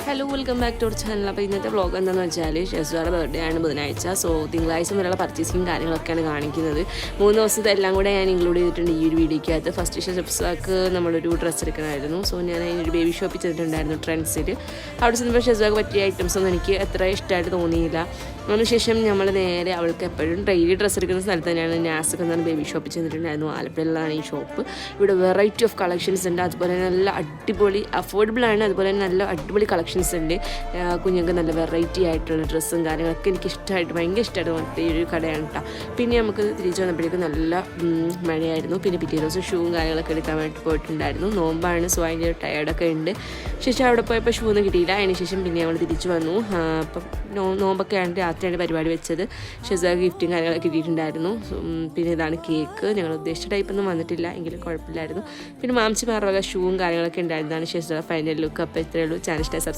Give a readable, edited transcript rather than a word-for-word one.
Hello welcome back to our channel. അപ്പോൾ ഇന്നത്തെ vlog എന്താണെന്ന് വെച്ചാൽ ഷെസ്വാറുടെ ബർത്ത്ഡേ ആണ് ബുധനാഴ്ച. സോ തിങ്കളാഴ്ച മുതലുള്ള പർച്ചേസിങ് കാര്യങ്ങളൊക്കെയാണ് കാണിക്കുന്നത്. 3 ദിവസത്തെ എല്ലാം കൂടെ ഞാൻ ഇൻക്ലൂഡ് ചെയ്തിട്ടുണ്ട് ഈ ഒരു വീഡിയോയ്ക്കകത്ത്. ഫസ്റ്റ് ഷെസ്വാക്ക് നമ്മളൊരു ഡ്രസ്സ് എടുക്കണമായിരുന്നു. സോ ഞാൻ അതിനൊരു ബേബി ഷോപ്പിൽ ചെന്നിട്ടുണ്ടായിരുന്നു ട്രെൻഡ്സിൽ. അവിടെ ചെന്നപ്പോൾ ഷെസ്വാക്ക് പറ്റിയ ഐറ്റംസ് ഒന്നും എനിക്ക് അത്ര ഇഷ്ടമായിട്ട് തോന്നിയില്ല. അതിനുശേഷം നമ്മൾ നേരെ അവൾക്ക് എപ്പോഴും ഡെയിലി ഡ്രസ്സ് എടുക്കുന്ന സ്ഥലത്ത് തന്നെയാണ് നാസിക് എന്നാണ് ബേബി ഷോപ്പിൽ ചെന്നിട്ടുണ്ടായിരുന്നു. ആലപ്പുഴയിലാണ് ഈ ഷോപ്പ്. ഇവിടെ വെറൈറ്റി ഓഫ് കളക്ഷൻസ് ഉണ്ട്. അതുപോലെ തന്നെ നല്ല അടിപൊളി അഫോർഡബിൾ ആണ്. അതുപോലെ തന്നെ നല്ല അടിപൊളി കളക്ഷൻസ് ഉണ്ട്. കുഞ്ഞുങ്ങൾക്ക് നല്ല വെറൈറ്റി ആയിട്ടുള്ള ഡ്രസ്സും കാര്യങ്ങളൊക്കെ എനിക്ക് ഇഷ്ടമായിട്ട് ഭയങ്കര ഇഷ്ടമായിട്ട് തോന്നിയിട്ട് ഈ ഒരു കടയാണ് കേട്ടോ. പിന്നെ നമുക്ക് തിരിച്ചു വന്നപ്പോഴേക്കും നല്ല മഴയായിരുന്നു. പിന്നെ പിറ്റേ ദിവസം ഷൂവും കാര്യങ്ങളൊക്കെ എടുക്കാൻ വേണ്ടി പോയിട്ടുണ്ടായിരുന്നു. നോമ്പാണ്, സോ അതിൻ്റെ ടയർഡൊക്കെ ഉണ്ട്. ശേഷം അവിടെ പോയപ്പോൾ ഷൂ ഒന്നും കിട്ടിയില്ല. അതിന് ശേഷം പിന്നെ ഞങ്ങൾ തിരിച്ചു വന്നു. അപ്പം നോമ്പൊക്കെ ആണ് രാത്രിയാണ് പരിപാടി വെച്ചത്. ഷെസ്വാക്ക് ഗിഫ്റ്റും കാര്യങ്ങളൊക്കെ കിട്ടിയിട്ടുണ്ടായിരുന്നു. പിന്നെ ഇതാണ് കേക്ക്. ഞങ്ങൾ ഉദ്ദേശിച്ച ടൈപ്പൊന്നും വന്നിട്ടില്ല, എങ്കിലും കുഴപ്പമില്ലായിരുന്നു. പിന്നെ മാംസിമാരുടെ ഷൂവും കാര്യങ്ങളൊക്കെ ഉണ്ടായിരുന്നതാണ് ഷെസ്വാക്ക് ഫൈനൽ ലുക്ക്. അപ്പോൾ ഇത്രയേ ഉള്ളൂ. Channel subscribe